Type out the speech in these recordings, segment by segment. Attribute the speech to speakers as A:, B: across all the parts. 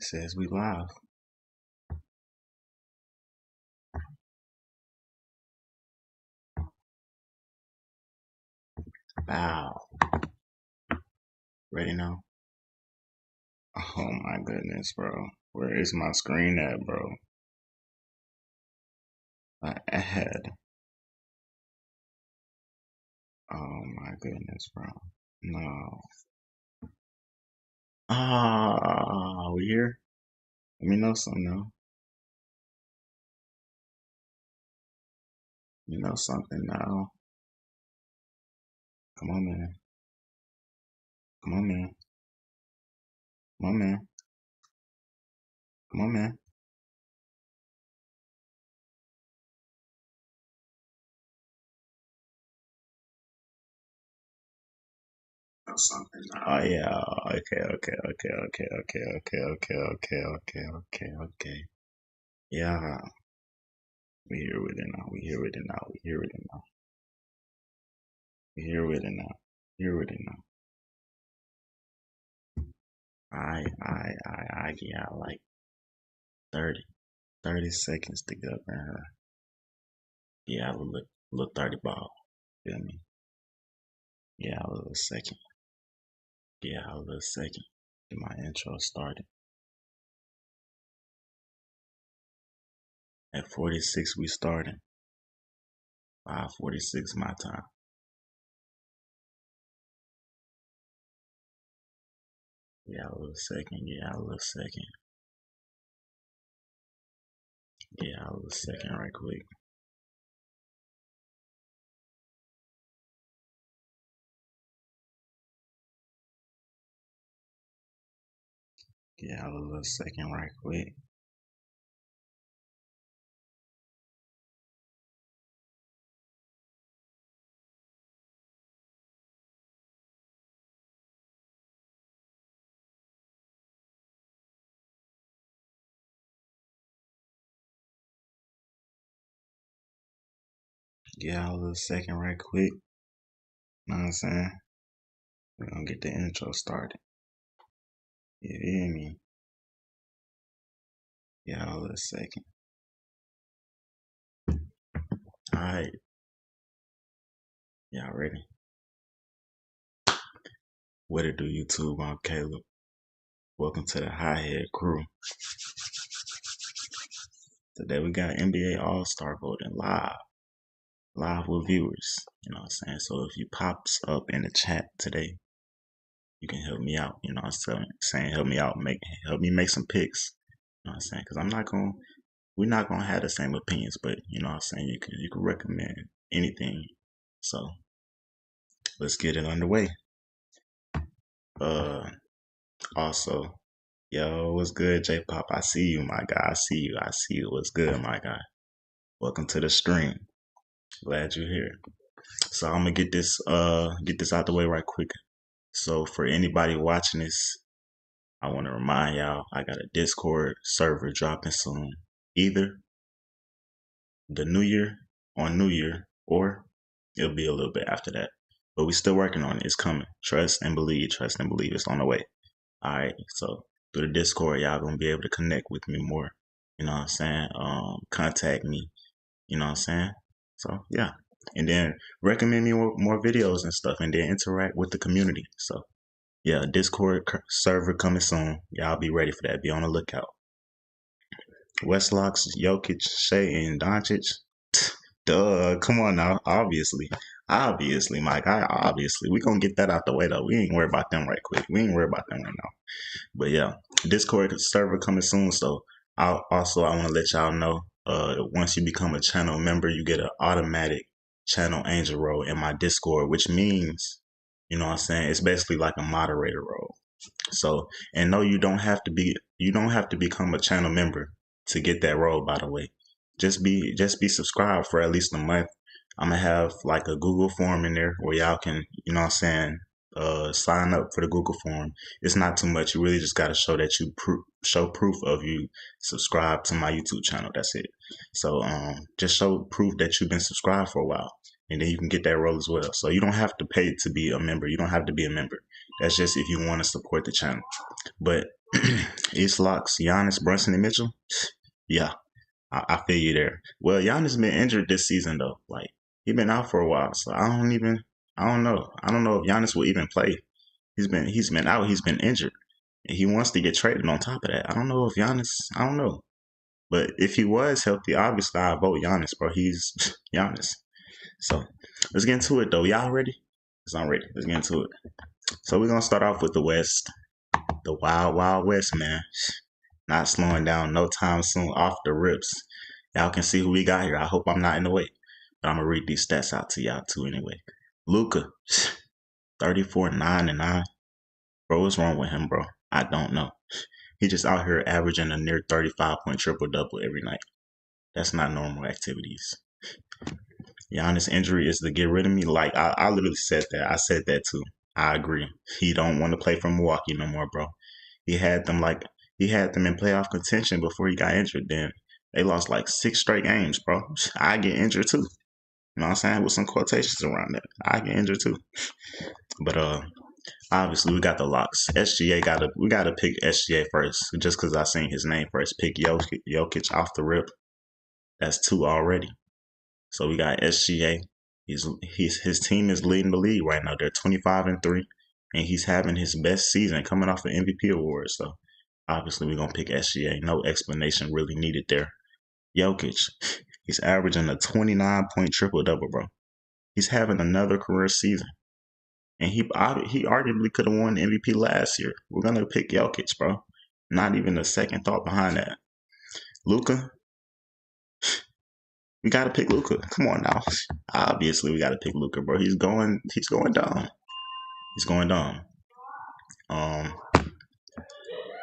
A: Says we live. Wow. Ready now? Oh my goodness, bro. Where is my screen at, bro? Ahead. Oh my goodness, bro. No. We here? Let me know something now. You know something now. Come on, man. Come on, man. Come on, man. Come on, man. Know something now. Oh yeah. Okay. Yeah. We here with it now. We here with it now. We here with it now. We here with it now. Here with it now. I got like 30 seconds to get up in her. Yeah, a little 30 ball. Feel me? Yeah, a little second. Yeah, a little second. Get my intro started. At 46, we starting. 5:46 my time. Yeah, a little second. Yeah, a little second. Yeah, a little second right quick. Yeah, a little second right quick. Yeah, a little second right quick. Know what I'm saying? We're gonna get the intro started. You hear me? Yeah, a little second. Alright. Y'all ready? What it do, YouTube? I'm Caleb. Welcome to the Hothead crew. Today we got NBA All-Star voting live with viewers. You know what I'm saying? So if you pops up in the chat today, you can help me out. You know what I'm saying? Help me out, help me make some picks. You know what I'm saying? Because we're not gonna have the same opinions, but you know what I'm saying? You can recommend anything. So let's get it underway. Also, yo, what's good, J Pop? I see you, my guy. I see you. What's good, my guy? Welcome to the stream. Glad you're here. So I'm gonna get this out the way right quick. So for anybody watching this, I want to remind y'all I got a Discord server dropping soon. Either the New Year on New Year, or it'll be a little bit after that. But we still working on it. It's coming. Trust and believe. Trust and believe. It's on the way. All right. So through the Discord, y'all gonna be able to connect with me more. You know what I'm saying? Contact me. You know what I'm saying? So yeah. And then recommend me more videos and stuff, and then interact with the community. So yeah, Discord server coming soon. Y'all be ready for that. Be on the lookout. Westlocks, Jokic, Shea, and Doncic. Duh, come on now. Obviously, Mike. Obviously, we gonna get that out the way though. We ain't worried about them right quick. We ain't worried about them right now. But yeah, Discord server coming soon. So I want to let y'all know. Once you become a channel member, you get an automatic channel angel role in my Discord, which means, you know what I'm saying, it's basically like a moderator role. So, and no, you don't have to become a channel member to get that role, by the way. Just be subscribed for at least a month. I'm gonna have like a Google form in there where y'all can, you know what I'm saying, sign up for the Google form. It's not too much. You really just got to show that you show proof of you subscribe to my YouTube channel. That's it. So just show proof that you've been subscribed for a while, and then you can get that role as well. So you don't have to pay to be a member. You don't have to be a member. That's just if you want to support the channel. But East locks, Giannis, Brunson, and Mitchell. Yeah, I feel you there. Well, Giannis been injured this season though. Like he been out for a while, so I don't know. I don't know if Giannis will even play. He's been out. He's been injured. And he wants to get traded on top of that. I don't know if Giannis. I don't know. But if he was healthy, obviously I vote Giannis, bro. He's Giannis. So let's get into it though. Y'all ready? Cause I'm ready. Let's get into it. So we're gonna start off with the West, the Wild Wild West, man. Not slowing down no time soon. Off the rips. Y'all can see who we got here. I hope I'm not in the way, but I'm gonna read these stats out to y'all too anyway. Luka, 34, 9 and 9. Bro, what's wrong with him, bro? I don't know. He just out here averaging a near 35-point triple double every night. That's not normal activities. Giannis' injury is to get rid of me. Like I literally said that. I said that too. I agree. He don't want to play for Milwaukee no more, bro. He had them in playoff contention before he got injured. Then they lost like 6 straight games, bro. I get injured too. You know what I'm saying? With some quotations around that. I get injured too. But obviously we got the locks. We gotta pick SGA first, just because I seen his name first. Pick Jokic off the rip. That's 2 already. So we got SGA. His team is leading the league right now. They're 25-3, and he's having his best season coming off an MVP award. So obviously we're gonna pick SGA. No explanation really needed there. Jokic, he's averaging a 29-point triple double, bro. He's having another career season, and he arguably could have won the MVP last year. We're gonna pick Jokic, bro. Not even a second thought behind that. Luka, we gotta pick Luka. Come on now. Obviously, we gotta pick Luka, bro. He's going down. He's going down.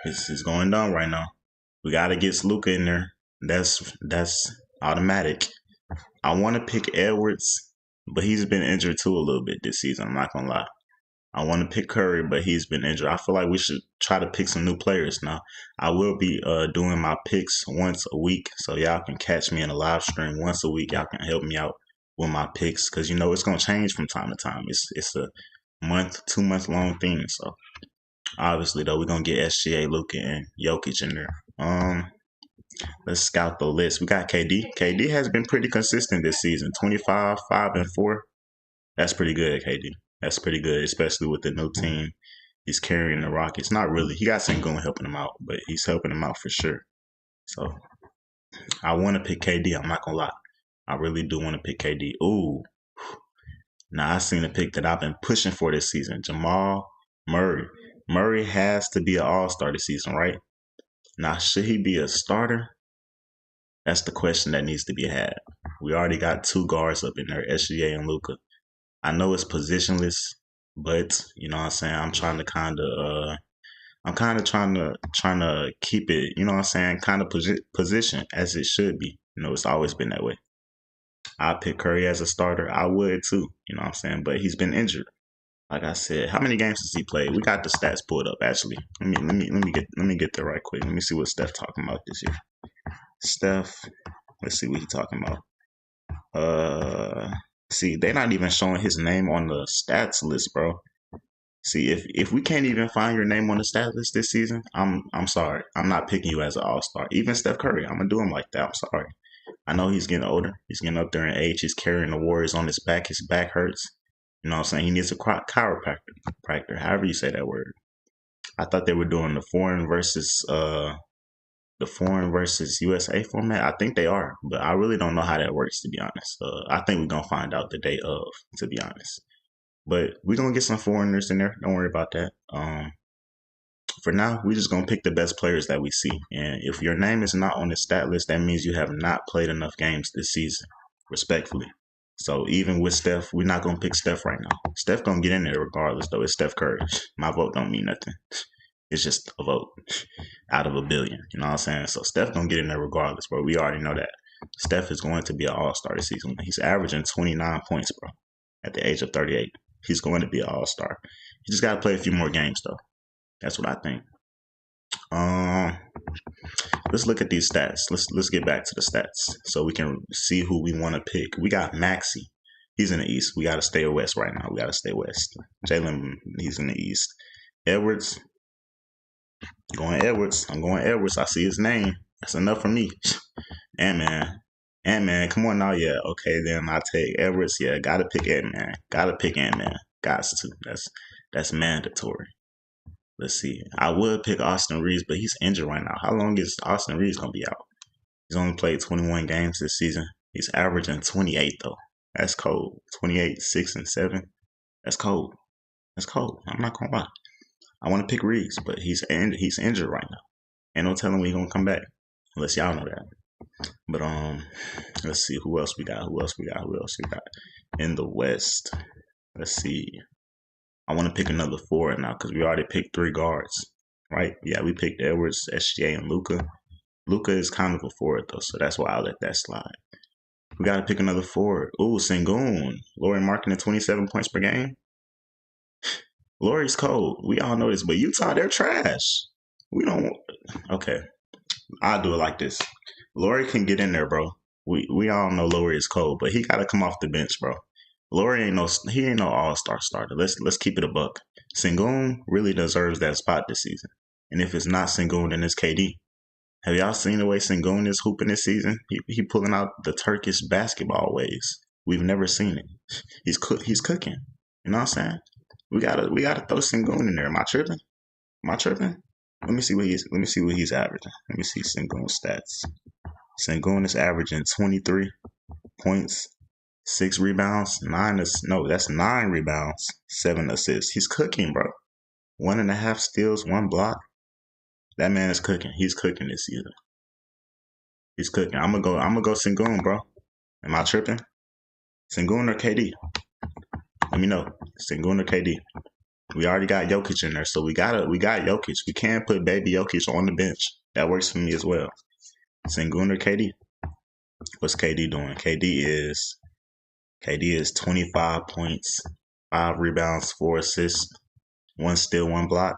A: It's going down right now. We gotta get Luka in there. That's automatic. I want to pick Edwards, but he's been injured too a little bit this season. I'm not gonna lie. I want to pick Curry, but he's been injured. I feel like we should try to pick some new players now. I will be doing my picks once a week, so y'all can catch me in a live stream once a week. Y'all can help me out with my picks, because you know it's gonna change from time to time. It's a 2 month long thing. So obviously though, we're gonna get SGA, Luka, and Jokic in there. Let's scout the list. We got KD. KD has been pretty consistent this season. 25, 5 and 4. That's pretty good, KD. That's pretty good, especially with the new team. He's carrying the Rockets. Not really. He got Sengun helping him out, but he's helping him out for sure. So I want to pick KD. I'm not gonna lie. I really do want to pick KD. Ooh. Now I seen a pick that I've been pushing for this season. Jamal Murray. Murray has to be an all-star this season, right? Now, should he be a starter? That's the question that needs to be had. We already got 2 guards up in there, SGA and Luka. I know it's positionless, but you know what I'm saying? I'm trying to trying to keep it, you know what I'm saying, kind of position as it should be. You know, it's always been that way. I pick Curry as a starter. I would too, you know what I'm saying? But he's been injured. Like I said, how many games has he played? We got the stats pulled up actually. Let me get there right quick. Let me see what Steph talking about this year. Steph, let's see what he talking about. See, they're not even showing his name on the stats list, bro. See, if we can't even find your name on the stats list this season, I'm sorry. I'm not picking you as an all-star. Even Steph Curry, I'm gonna do him like that. I'm sorry. I know he's getting older. He's getting up there in age. He's carrying the Warriors on his back. His back hurts. You know what I'm saying? He needs a chiropractor, however you say that word. I thought they were doing the foreign versus USA format. I think they are, but I really don't know how that works, to be honest. I think we're gonna find out the day of, to be honest. But we're gonna get some foreigners in there. Don't worry about that. For now, we're just gonna pick the best players that we see. And if your name is not on the stat list, that means you have not played enough games this season, respectfully. So even with Steph, we're not gonna pick Steph right now. Steph gonna get in there regardless, though. It's Steph Curry. My vote don't mean nothing. It's just a vote out of a billion. You know what I'm saying? So Steph gonna get in there regardless, bro. We already know that. Steph is going to be an all-star this season. He's averaging 29 points, bro, at the age of 38. He's going to be an all-star. He just gotta play a few more games, though. That's what I think. Let's look at these stats. Let's get back to the stats so we can see who we want to pick. We got Maxey. He's in the East. We got to stay west right now. We got to stay west. Jalen, he's in the East. Edwards, Going Edwards. I'm going Edwards. I see his name. That's enough for me. Ant-Man. Ant-Man, come on now. Yeah, okay, then I take Edwards. Yeah, gotta pick Ant-Man. Gotta pick Ant-Man. Got to. That's mandatory. Let's see. I would pick Austin Reeves, but he's injured right now. How long is Austin Reeves gonna be out? He's only played 21 games this season. He's averaging 28 though. That's cold. 28, 6, and 7. That's cold. That's cold. I'm not gonna lie. I want to pick Reeves, but he's injured right now. Ain't no telling when he's gonna come back. Unless y'all know that. But let's see who else we got. Who else we got in the West? Let's see. I want to pick another forward now because we already picked 3 guards, right? Yeah, we picked Edwards, SGA, and Luka. Luka is kind of a forward though, so that's why I let that slide. We got to pick another forward. Ooh, Sengun. Lauri Markkanen 27 points per game. Lauri's cold. We all know this, but Utah, they're trash. We don't. Okay, I'll do it like this. Lauri can get in there, bro. We all know Lauri is cold, but he got to come off the bench, bro. Lauri ain't no all-star starter. Let's keep it a buck. Sengun really deserves that spot this season. And if it's not Sengun, then it's KD. Have y'all seen the way Sengun is hooping this season? He pulling out the Turkish basketball ways. We've never seen it. He's cooking. You know what I'm saying? We gotta throw Sengun in there. Am I tripping? Let me see what he's averaging. Let me see Sengun's stats. Sengun is averaging 23 points, 6 rebounds, that's 9 rebounds, 7 assists. He's cooking, bro. 1.5 steals, 1 block. That man is cooking. He's cooking this season. He's cooking. I'm gonna go Sengun, bro. Am I tripping? Sengun or KD? Let me know. Sengun or KD? We already got Jokic in there, so we got Jokic. We can't put baby Jokic on the bench. That works for me as well. Sengun or KD? What's KD doing? KD is 25 points, 5 rebounds, 4 assists, 1 steal, 1 block,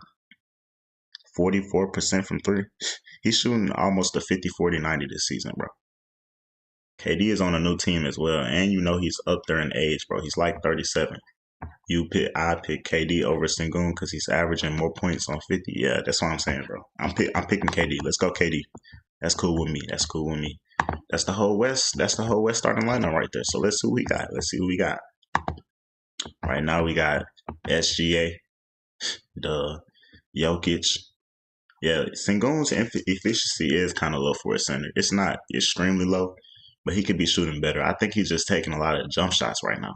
A: 44% from 3. He's shooting almost a 50-40-90 this season, bro. KD is on a new team as well, and you know he's up there in age, bro. He's like 37. I pick KD over Sengun because he's averaging more points on 50. Yeah, that's what I'm saying, bro. I'm picking KD. Let's go KD. That's cool with me. That's the whole West starting lineup right there. So let's see who we got. Right now we got SGA, the Jokic. Yeah, Sengun's efficiency is kind of low for a center. It's not extremely low, but he could be shooting better. I think he's just taking a lot of jump shots right now.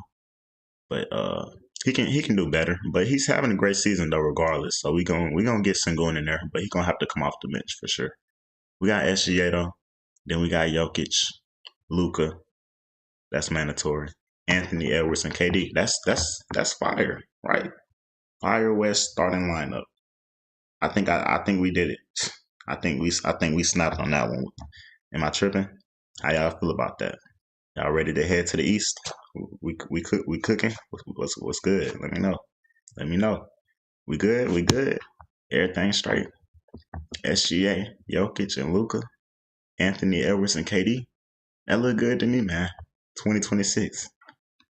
A: But he can do better. But he's having a great season though, regardless. So we gonna get Sengun in there, but he's gonna have to come off the bench for sure. We got SGA though. Then we got Jokic, Luka. That's mandatory. Anthony Edwards and KD. That's fire, right? Fire West starting lineup. I think we did it. I think we snapped on that one. Am I tripping? How y'all feel about that? Y'all ready to head to the East? We cooking? What's good? Let me know. We good? Everything straight. SGA, Jokic, and Luka, Anthony Edwards, and KD. That look good to me, man. 2026.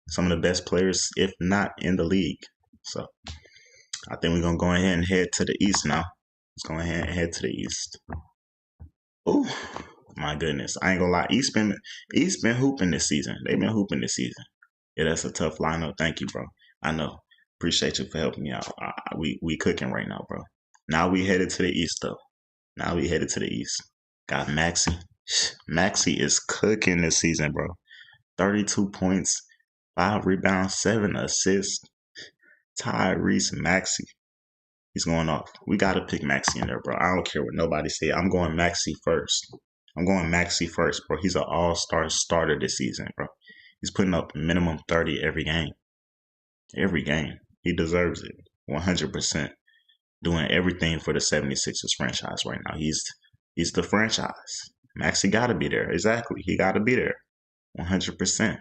A: Some of the best players, if not in the league. So I think we're gonna go ahead and head to the East now. Let's go ahead and head to the East. Ooh, my goodness. I ain't gonna lie. East been hooping this season. They've been hooping this season. Yeah, that's a tough lineup. Thank you, bro. I know. Appreciate you for helping me out. We cooking right now, bro. Now we headed to the East, though. Got Maxey. Maxey is cooking this season, bro. 32 points, 5 rebounds, 7 assists. Tyrese Maxey. He's going off. We got to pick Maxey in there, bro. I don't care what nobody say. I'm going Maxey first, bro. He's an all-star starter this season, bro. He's putting up minimum 30 every game. He deserves it. 100%. Doing everything for the 76ers franchise right now. He's the franchise. Maxey got to be there. Exactly. He got to be there. 100%.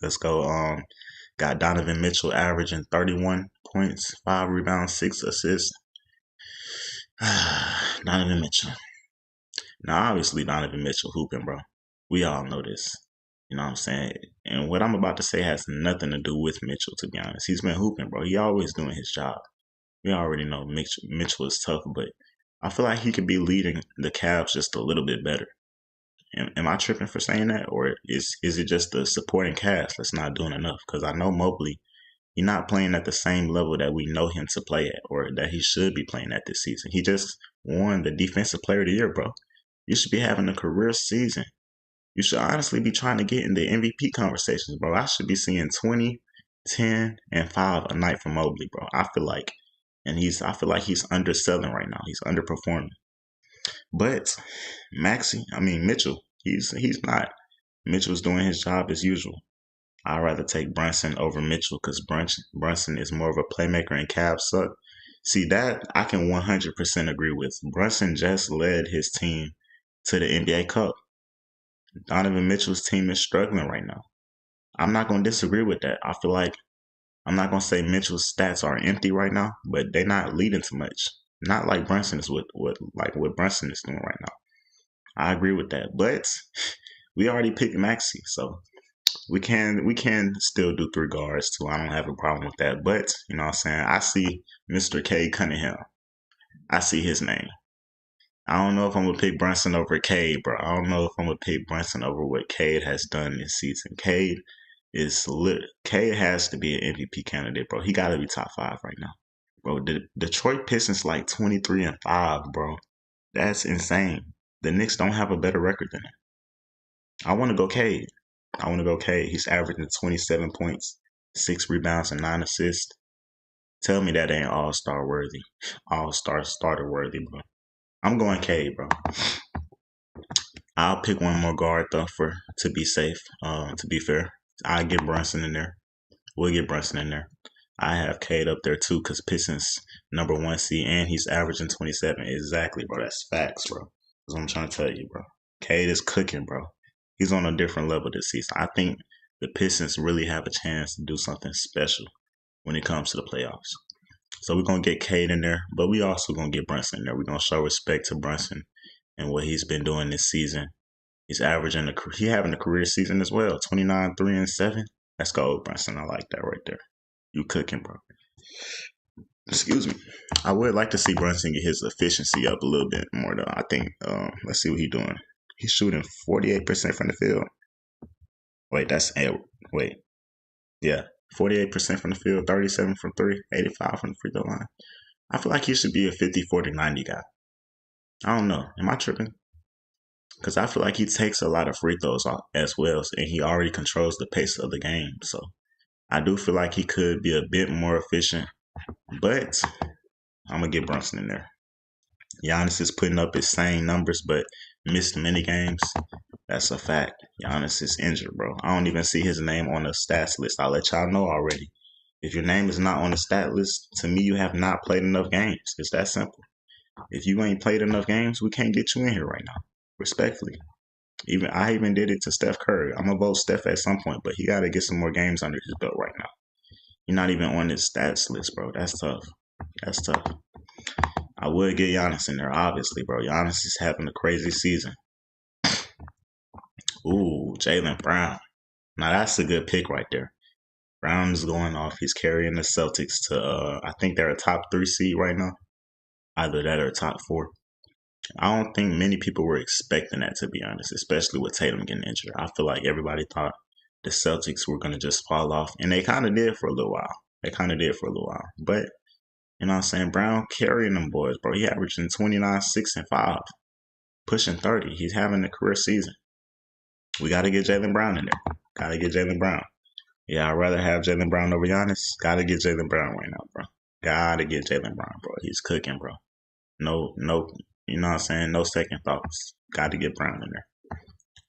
A: Let's go. Got Donovan Mitchell averaging 31 points, 5 rebounds, 6 assists. Donovan Mitchell. Now, obviously, Donovan Mitchell hooping, bro. We all know this. You know what I'm saying? And what I'm about to say has nothing to do with Mitchell, to be honest. He's been hooping, bro. He always doing his job. We already know Mitchell is tough, but I feel like he could be leading the Cavs just a little bit better. Am I tripping for saying that, or is it just the supporting cast that's not doing enough? Because I know Mobley, he's not playing at the same level that we know him to play at, or that he should be playing at this season. He just won the Defensive Player of the Year, bro. You should be having a career season. You should honestly be trying to get in the MVP conversations, bro. I should be seeing 20, 10, and 5 a night from Mobley, bro. I feel like, I feel like he's underselling right now. He's underperforming. But Mitchell, he's not. Mitchell's doing his job as usual. I'd rather take Brunson over Mitchell because Brunson is more of a playmaker and Cavs suck. See, that I can 100% agree with. Brunson just led his team to the NBA Cup. Donovan Mitchell's team is struggling right now. I'm not going to disagree with that. I feel like I'm not going to say Mitchell's stats are empty right now, but they're not leading to much. Not like Brunson is what Brunson is doing right now. I agree with that, but we already picked Maxey, so we can still do 3 guards too. I don't have a problem with that. But you know what I'm saying? I see Mr. Cade Cunningham. I see his name. I don't know if I'm gonna pick Brunson over Cade, bro. I don't know if I'm gonna pick Brunson over what Cade has done this season. Cade is lit. Cade has to be an MVP candidate, bro. He gotta be top 5 right now. Bro, the Detroit Pistons like 23-5, bro. That's insane. The Knicks don't have a better record than him. I want to go Cade. He's averaging 27 points, 6 rebounds, and 9 assists. Tell me that ain't all-star worthy. All-star starter worthy, bro. I'm going Cade, bro. I'll pick one more guard, though, to be safe. To be fair, I'll get Brunson in there. We'll get Brunson in there. I have Cade up there, too, because Pistons #1 seed, and he's averaging 27. Exactly, bro. That's facts, bro. That's what I'm trying to tell you, bro. Cade is cooking, bro. He's on a different level this season. I think the Pistons really have a chance to do something special when it comes to the playoffs. So we're going to get Cade in there, but we also going to get Brunson in there. We're going to show respect to Brunson and what he's been doing this season. He's having a career season as well. 29, 3, and 7. Let's go, Brunson. I like that right there. You cooking, bro. Excuse me. I would like to see Brunson get his efficiency up a little bit more, though. I think, let's see what he's doing. He's shooting 48% from the field. Yeah. 48% from the field, 37 from 3, 85 from the free throw line. I feel like he should be a 50, 40, 90 guy. I don't know. Am I tripping? Because I feel like he takes a lot of free throws as well, and he already controls the pace of the game. So I do feel like he could be a bit more efficient, but I'm going to get Brunson in there. Giannis is putting up his same numbers, but missed many games. That's a fact. Giannis is injured, bro. I don't even see his name on the stats list. I'll let y'all know already. If your name is not on the stat list, to me, you have not played enough games. It's that simple. If you ain't played enough games, we can't get you in here right now. Respectfully. I even did it to Steph Curry. I'm gonna vote Steph at some point, but he got to get some more games under his belt right now. You're not even on his stats list, bro. That's tough. I would get Giannis in there, obviously, bro. Giannis is having a crazy season. Ooh, Jaylen Brown. Now that's a good pick right there. Brown's going off. He's carrying the Celtics to, I think they're a top 3 seed right now. Either that or top 4. I don't think many people were expecting that, to be honest, especially with Tatum getting injured. I feel like everybody thought the Celtics were going to just fall off, and they kind of did for a little while. But, you know what I'm saying, Brown carrying them boys, bro. He averaging 29, 6, and 5, pushing 30. He's having a career season. We got to get Jaylen Brown in there. Yeah, I'd rather have Jaylen Brown over Giannis. Got to get Jaylen Brown right now, bro. Got to get Jaylen Brown, bro. He's cooking, bro. No, you know what I'm saying? No second thoughts. Got to get Brown in there.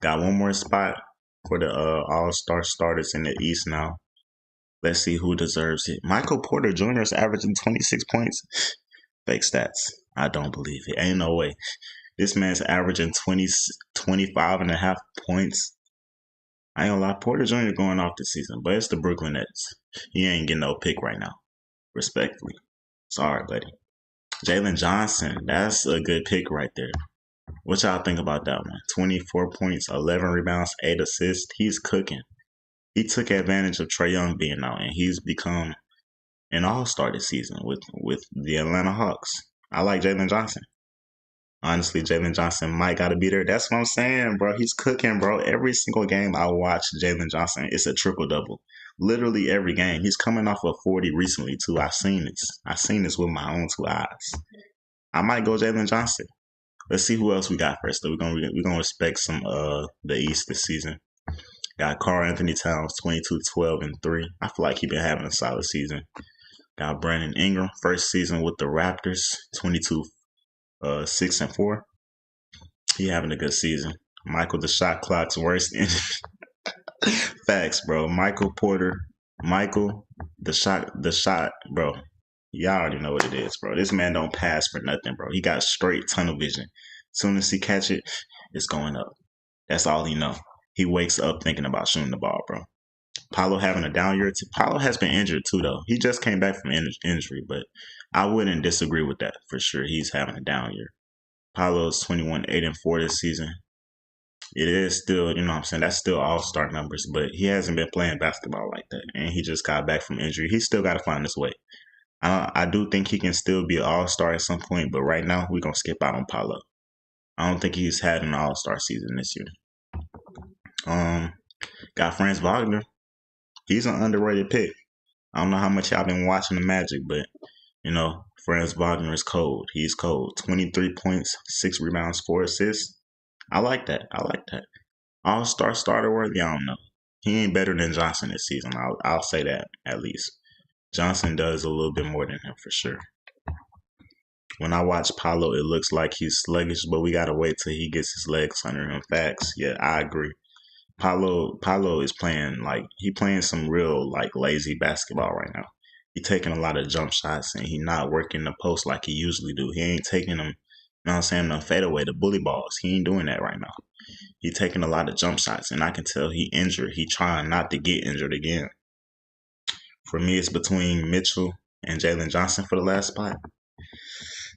A: Got one more spot for the All-Star starters in the East now. Let's see who deserves it. Michael Porter Jr. is averaging 26 points. Fake stats. I don't believe it. Ain't no way. This man's averaging 25 and a half points. I ain't gonna lie, Porter Jr. going off this season, but it's the Brooklyn Nets. He ain't getting no pick right now. Respectfully. Sorry, buddy. Jalen Johnson, that's a good pick right there. What y'all think about that one? 24 points, 11 rebounds, 8 assists. He's cooking. He took advantage of Trae Young being out, and he's become an all-star this season with the Atlanta Hawks. I like Jalen Johnson. Honestly, Jalen Johnson might got to be there. That's what I'm saying, bro. He's cooking, bro. Every single game I watch Jalen Johnson, it's a triple double. Literally every game. He's coming off of 40 recently too. I've seen this. I've seen this with my own two eyes. I might go Jalen Johnson. Let's see who else we got first. Though we're gonna respect some the East this season. Got Karl Anthony Towns, 22, 12, and 3. I feel like he been having a solid season. Got Brandon Ingram, first season with the Raptors, 22, 6 and 4. He having a good season. Michael, the shot clock's worst. Facts, bro. Michael, the shot, bro. Y'all already know what it is, bro. This man don't pass for nothing, bro. He got straight tunnel vision. Soon as he catch it, it's going up. That's all he know. He wakes up thinking about shooting the ball, bro. Paolo having a down year. Paolo has been injured too, though. He just came back from injury, but I wouldn't disagree with that for sure. He's having a down year. Paolo's 21, 8 and 4 this season. It is still, you know what I'm saying, that's still all-star numbers, but he hasn't been playing basketball like that, and he just got back from injury. He still got to find his way. I do think he can still be an all-star at some point, but right now we're going to skip out on Paolo. I don't think he's had an all-star season this year. Got Franz Wagner. He's an underrated pick. I don't know how much y'all been watching the Magic, but, you know, Franz Wagner is cold. He's cold. 23 points, 6 rebounds, 4 assists. I like that. All-star starter worthy, I don't know. He ain't better than Johnson this season. I'll say that at least. Johnson does a little bit more than him for sure. When I watch Paolo, it looks like he's sluggish, but we gotta wait till he gets his legs under him. Facts. Yeah, I agree. Paolo is playing some real like lazy basketball right now. He taking a lot of jump shots and he not working the post like he usually do. He ain't taking them, you know what I'm saying, the fadeaway, the bully balls. He ain't doing that right now. He taking a lot of jump shots and I can tell he injured. He trying not to get injured again. For me, it's between Mitchell and Jalen Johnson for the last spot.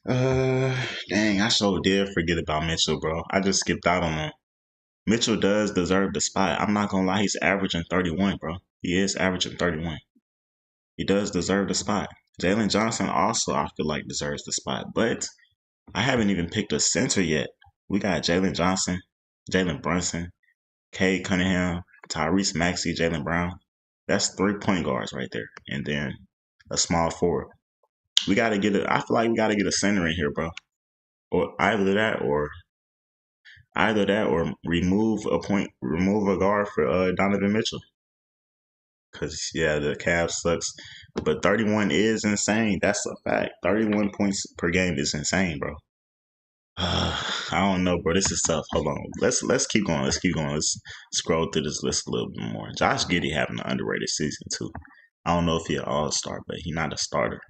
A: Dang, I sure did forget about Mitchell, bro. I just skipped out on him. Mitchell does deserve the spot. I'm not gonna lie, he's averaging 31, bro. He is averaging 31. He does deserve the spot. Jalen Johnson also, I feel like, deserves the spot, but I haven't even picked a center yet. We got Jalen Johnson, Jalen Brunson, Cade Cunningham, Tyrese Maxey, Jalen Brown. That's 3 point guards right there, and then a small forward. I feel like we gotta get a center in here, bro. Or either that or remove a guard for Donovan Mitchell. Cause yeah, the Cavs sucks, but 31 is insane. That's a fact. 31 points per game is insane, bro. I don't know, bro. This is tough. Hold on. Let's keep going. Let's scroll through this list a little bit more. Josh Giddey having an underrated season too. I don't know if he's an all-star, but he's not a starter.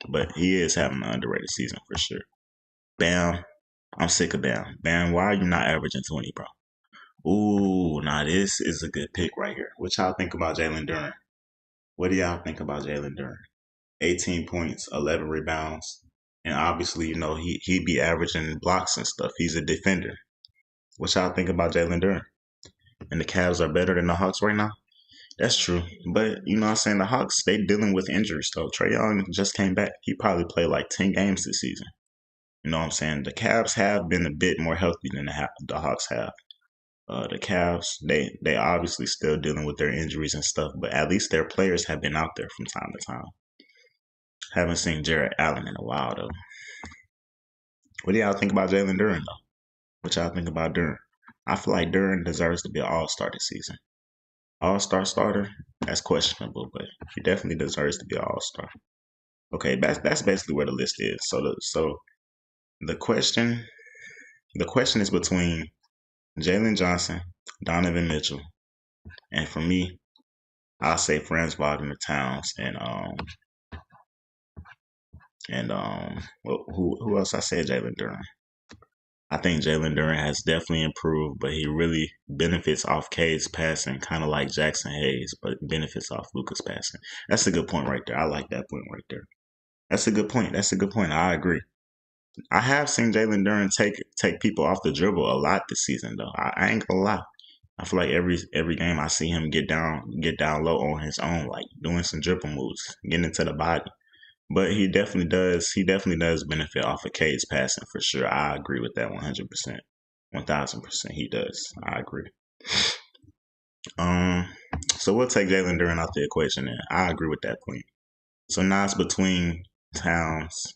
A: But he is having an underrated season for sure. Bam. I'm sick of Bam. Bam, why are you not averaging 20, bro? Ooh, nah, this is a good pick right here. What y'all think about Jalen Duren? What do y'all think about Jalen Duren? 18 points, 11 rebounds. And obviously, you know, he'd be averaging blocks and stuff. He's a defender. What y'all think about Jalen Duren? And the Cavs are better than the Hawks right now? That's true. But, you know what I'm saying? The Hawks, they dealing with injuries, though. Trae Young just came back. He probably played like 10 games this season. You know what I'm saying? The Cavs have been a bit more healthy than the Hawks have. The Cavs, they obviously still dealing with their injuries and stuff, but at least their players have been out there from time to time. Haven't seen Jarrett Allen in a while, though. What do y'all think about Jalen Duren, though? What y'all think about Duren? I feel like Duren deserves to be an all-star this season. All-star starter? That's questionable, but he definitely deserves to be an all-star. Okay, that's basically where the list is. So the question is between Jalen Johnson, Donovan Mitchell, and for me, I'll say Franz Wagner, Towns, and who else? I said Jalen Duren. I think Jalen Duren has definitely improved, but he really benefits off Cade's passing, kind of like Jackson Hayes, but benefits off Luka's passing. That's a good point right there. I like that point right there. That's a good point. I agree. I have seen Jalen Duren take people off the dribble a lot this season, though. I ain't gonna lie. I feel like every game I see him get down low on his own, like doing some dribble moves, getting into the body. But he definitely does. He definitely does benefit off of Cade's passing for sure. I agree with that 100%, 1000%. He does. I agree. Um, so we'll take Jalen Duren out the equation. Then I agree with that point. So now it's between Towns,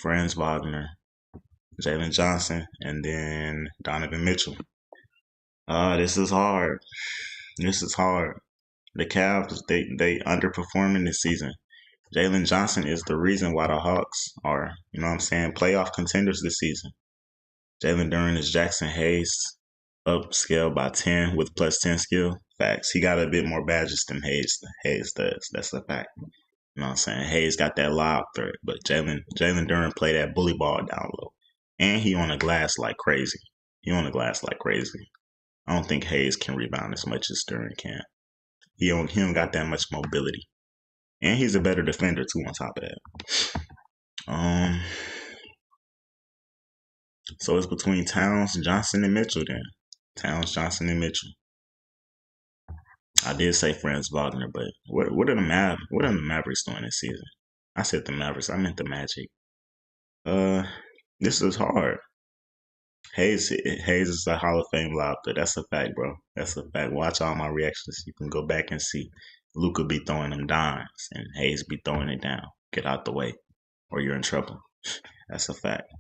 A: Franz Wagner, Jalen Johnson, and then Donovan Mitchell. This is hard. This is hard. The Cavs, they underperforming this season. Jalen Johnson is the reason why the Hawks are, you know what I'm saying, playoff contenders this season. Jalen Duren is Jackson Hayes, upscale by 10 with plus 10 skill. Facts. He got a bit more badges than Hayes does. That's a fact. You know what I'm saying? Hayes got that lob threat, but Jalen Duren play that bully ball down low. And he on the glass like crazy. I don't think Hayes can rebound as much as Duren can. He don't got that much mobility. And he's a better defender too on top of that. So it's between Towns, Johnson, and Mitchell then. Towns, Johnson, and Mitchell. I did say Franz Wagner, but what are the Mavericks doing this season? I said the Mavericks. I meant the Magic. This is hard. Hayes is a Hall of Fame lobster. That's a fact, bro. That's a fact. Watch all my reactions. You can go back and see Luka be throwing them dimes and Hayes be throwing it down. Get out the way, or you're in trouble. That's a fact.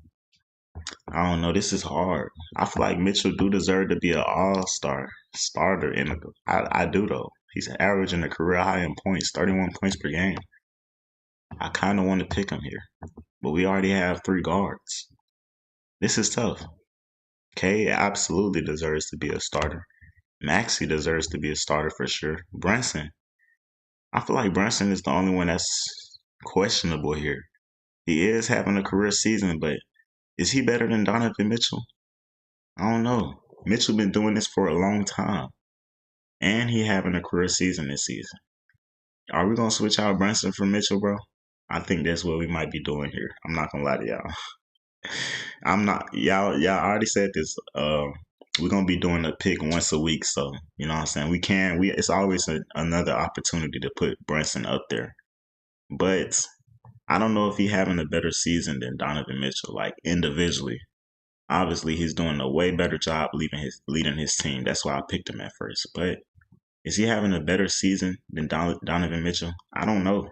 A: I don't know. This is hard. I feel like Mitchell do deserve to be an all-star starter. I do though. He's averaging a career high in points, 31 points per game. I kind of want to pick him here, but we already have 3 guards. This is tough. K absolutely deserves to be a starter. Maxey deserves to be a starter for sure. Brunson, I feel like Brunson is the only one that's questionable here. He is having a career season, but is he better than Donovan Mitchell? I don't know. Mitchell been doing this for a long time, and he having a career season this season. Are we gonna switch out Brunson for Mitchell, bro? I think that's what we might be doing here. I'm not gonna lie to y'all. I'm not y'all already said this. We're gonna be doing a pick once a week, so you know what I'm saying. It's always another opportunity to put Brunson up there, but I don't know if he's having a better season than Donovan Mitchell, like individually. Obviously, he's doing a way better job leading his team. That's why I picked him at first. But is he having a better season than Donovan Mitchell? I don't know.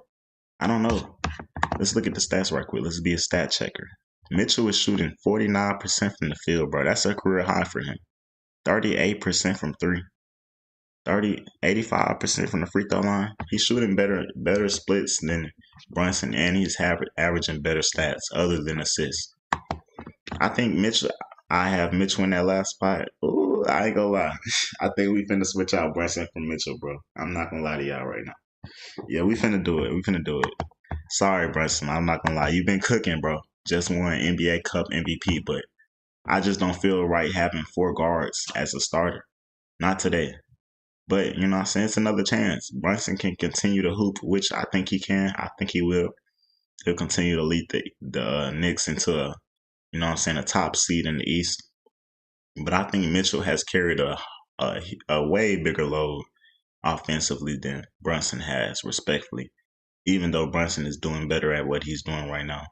A: Let's look at the stats right quick. Let's be a stat checker. Mitchell is shooting 49% from the field, bro. That's a career high for him. 38% from 3. 85% from the free throw line. He's shooting better splits than Brunson, and he's averaging better stats other than assists. I think I have Mitchell in that last spot. Ooh, I ain't gonna lie. I think we finna switch out Brunson from Mitchell, bro. I'm not gonna lie to y'all right now. Yeah, we finna do it. Sorry, Brunson. I'm not gonna lie. You've been cooking, bro. Just won NBA Cup MVP, but I just don't feel right having 4 guards as a starter. Not today. But, you know what I'm saying? It's another chance. Brunson can continue to hoop, which I think he can. I think he will. He'll continue to lead the Knicks into a top seed in the East. But I think Mitchell has carried a way bigger load offensively than Brunson has, respectfully, even though Brunson is doing better at what he's doing right now.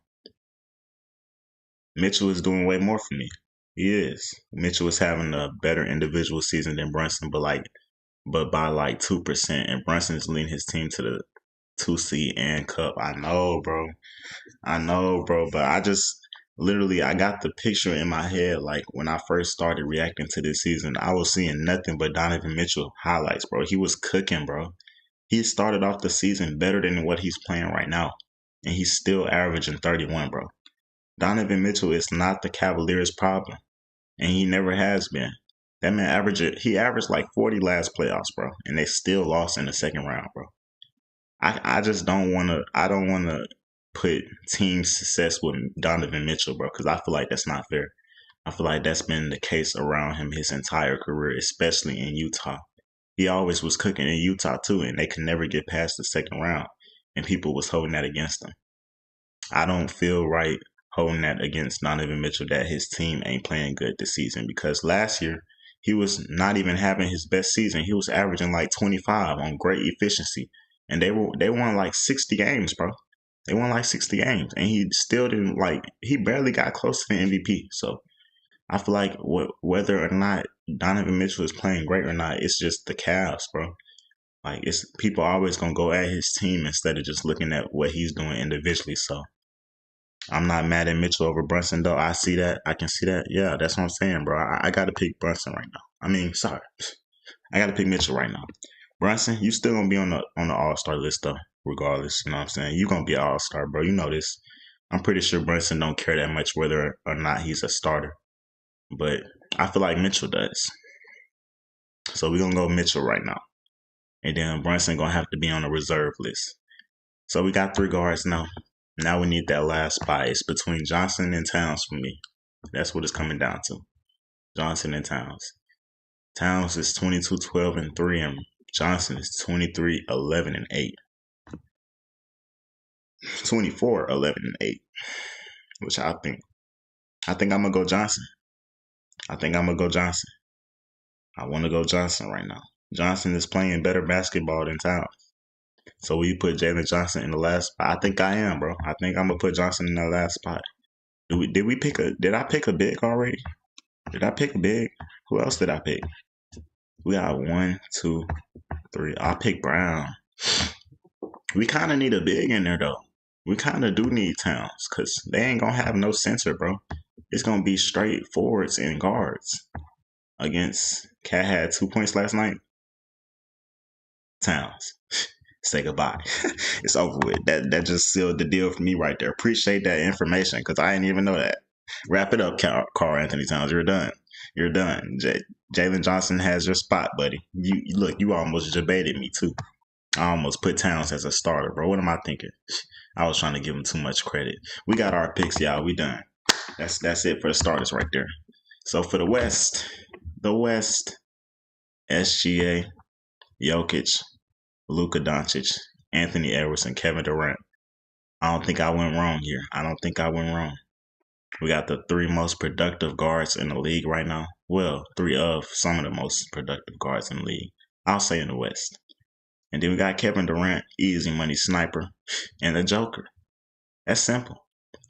A: Mitchell is doing way more for me. He is. Mitchell is having a better individual season than Brunson, but by like 2%, and Brunson is leading his team to the 2 seed and cup. I know, bro. But I just I got the picture in my head. Like when I first started reacting to this season, I was seeing nothing but Donovan Mitchell highlights, bro. He was cooking, bro. He started off the season better than what he's playing right now, and he's still averaging 31, bro. Donovan Mitchell is not the Cavaliers' problem, and he never has been. That man averaged like 40 last playoffs, bro, and they still lost in the second round, bro. I just don't want to put team success with Donovan Mitchell, bro, because I feel like that's not fair. I feel like that's been the case around him his entire career, especially in Utah. He always was cooking in Utah too, and they could never get past the second round, and people was holding that against him. I don't feel right holding that against Donovan Mitchell that his team ain't playing good this season, because last year he was not even having his best season. He was averaging like 25 on great efficiency, and they won like 60 games, bro. They won like 60 games, and he still didn't like. He barely got close to the MVP. So I feel like whether or not Donovan Mitchell is playing great or not, it's just the Cavs, bro. Like it's people always gonna go at his team instead of just looking at what he's doing individually. So I'm not mad at Mitchell over Brunson though. I see that. I can see that. Yeah, that's what I'm saying, bro. I gotta pick Brunson right now. I mean, sorry, I gotta pick Mitchell right now. Brunson, you still gonna be on the All Star list though, regardless. You know what I'm saying? You gonna be an All Star, bro. You know this. I'm pretty sure Brunson don't care that much whether or not he's a starter, but I feel like Mitchell does. So we're gonna go Mitchell right now, and then Brunson gonna have to be on the reserve list. So we got 3 guards now. Now we need that last spot. It's between Johnson and Towns for me. That's what it's coming down to. Johnson and Towns. Towns is 22-12-3, and Johnson is 23-11-8. 24-11-8, which I think I'm gonna go Johnson. I think I'm gonna go Johnson. I want to go Johnson right now. Johnson is playing better basketball than Towns. So will you put Jalen Johnson in the last spot? I think I am, bro. I think I'm gonna put Johnson in the last spot. Did I pick a big already? Did I pick a big? Who else did I pick? We got 1, 2, 3. I picked Brown. We kind of need a big in there though. We kind of do need Towns because they ain't gonna have no center, bro. It's gonna be straight forwards and guards. Against Cat had 2 points last night. Towns. Say goodbye. It's over with. That just sealed the deal for me right there. Appreciate that information because I didn't even know that. Wrap it up, Karl Anthony Towns. You're done. You're done. Jalen Johnson has your spot, buddy. You look. You almost debated me too. I almost put Towns as a starter, bro. What am I thinking? I was trying to give him too much credit. We got our picks, y'all. We done. That's it for the starters right there. So for the West, SGA, Jokic, Luka Doncic, Anthony Edwards, and Kevin Durant. I don't think I went wrong here. I don't think I went wrong. We got the 3 most productive guards in the league right now. Well, 3 of some of the most productive guards in the league. I'll say in the West. And then we got Kevin Durant, easy money sniper, and the Joker. That's simple.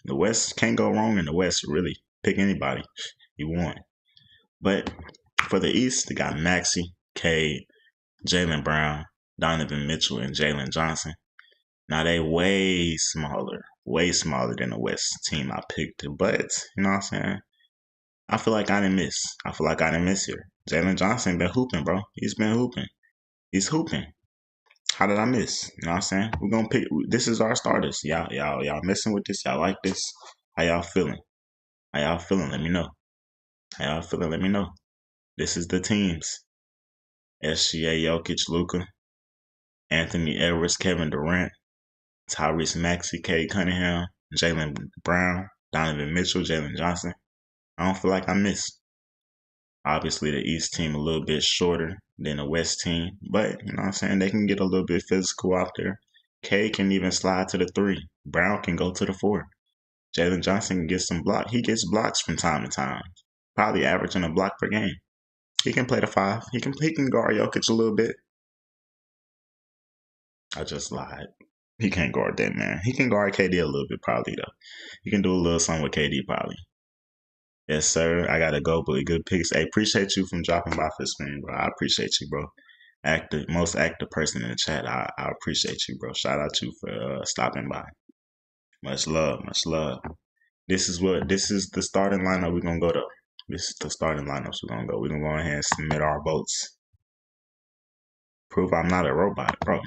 A: The West can't go wrong in the West, really. Pick anybody. You won. But for the East, they got Maxey, Cade, Jaylen Brown, Donovan Mitchell, and Jalen Johnson. Now they way smaller than the West team I picked. But, you know what I'm saying? I feel like I didn't miss here. Jalen Johnson been hooping, bro. He's been hooping. He's hooping. How did I miss? You know what I'm saying? We're gonna pick. This is our starters. Y'all messing with this? Y'all like this? How y'all feeling? Let me know. Let me know. This is the teams. SGA, Jokic, Luka, Anthony Edwards, Kevin Durant, Tyrese Maxey, Cade Cunningham, Jaylen Brown, Donovan Mitchell, Jalen Johnson. I don't feel like I missed. Obviously, the East team a little bit shorter than the West team, but you know what I'm saying? They can get a little bit physical out there. Cade can even slide to the 3. Brown can go to the 4. Jalen Johnson can get some block. He gets blocks from time to time. Probably averaging a block per game. He can play the 5. He can guard Jokic a little bit. I just lied. He can't guard that man. He can guard KD a little bit probably though. He can do a little something with KD probably. Yes, sir. I gotta go, but good picks. Hey, appreciate you from dropping by for the screen, bro. I appreciate you, bro. Most active person in the chat. I appreciate you, bro. Shout out to you for stopping by. Much love, much love. This is the starting lineup we're gonna go though. This is the starting lineups we're gonna go. We're gonna go ahead and submit our votes. Prove I'm not a robot, bro.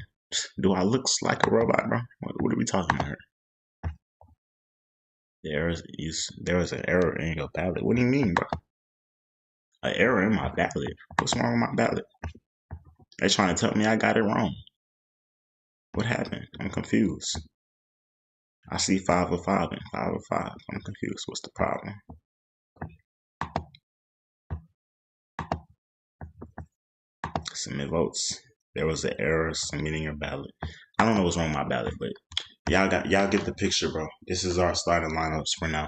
A: Do I look like a robot, bro? What are we talking about here? There was an error in your ballot. What do you mean, bro? An error in my ballot? What's wrong with my ballot? They trying to tell me I got it wrong. What happened? I'm confused. I see 5 of 5 and 5 of 5. I'm confused. What's the problem? Submit votes. There was an error submitting your ballot. I don't know what's wrong with my ballot, but y'all get the picture, bro. This is our starting lineups for now.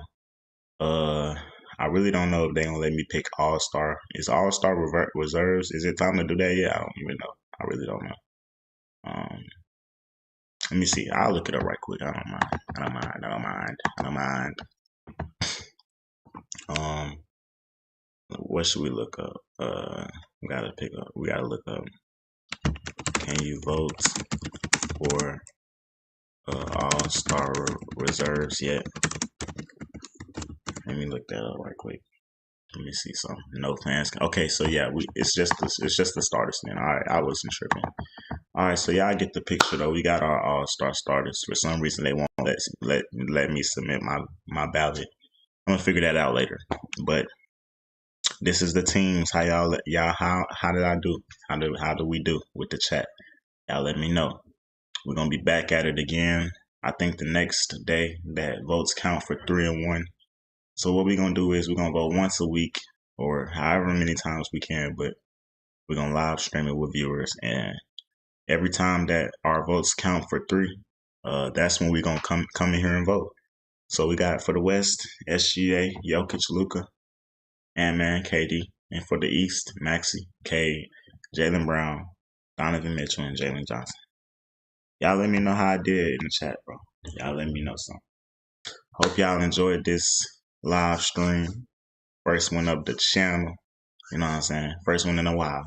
A: I really don't know if they gonna let me pick All-Star. Is All-Star reserves? Is it time to do that yet? I don't even know. I really don't know. Let me see. I'll look it up right quick. I don't mind. I don't mind. I don't mind. I don't mind. What should we look up? We gotta pick up. We gotta look up. Can you vote for all-star reserves yet? Let me look that up right quick. Let me see something. No fans. Okay, so yeah, it's just the starters then. All right, I wasn't tripping. All right, so y'all get the picture though. We got our all-star starters. For some reason, they won't let me submit my ballot. I'm gonna figure that out later. But this is the teams. How y'all how did I do? How do we do with the chat? Y'all let me know. We're gonna be back at it again. I think the next day that votes count for 3 and 1. So what we're gonna do is we're gonna vote once a week or however many times we can, but we're gonna live stream it with viewers, and every time that our votes count for 3, that's when we're gonna come in here and vote. So we got for the West, SGA, Jokic, Luka, Ant-Man, KD, and for the East, Maxey, Cade, Jaylen Brown, Donovan Mitchell, and Jalen Johnson. Y'all let me know how I did in the chat, bro. Y'all let me know something. Hope y'all enjoyed this live stream. First one up the channel. You know what I'm saying? First one in a while.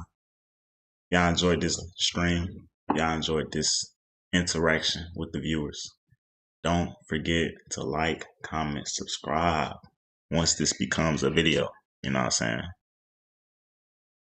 A: Y'all enjoyed this stream. Y'all enjoyed this interaction with the viewers. Don't forget to like, comment, subscribe once this becomes a video. You know what I'm saying?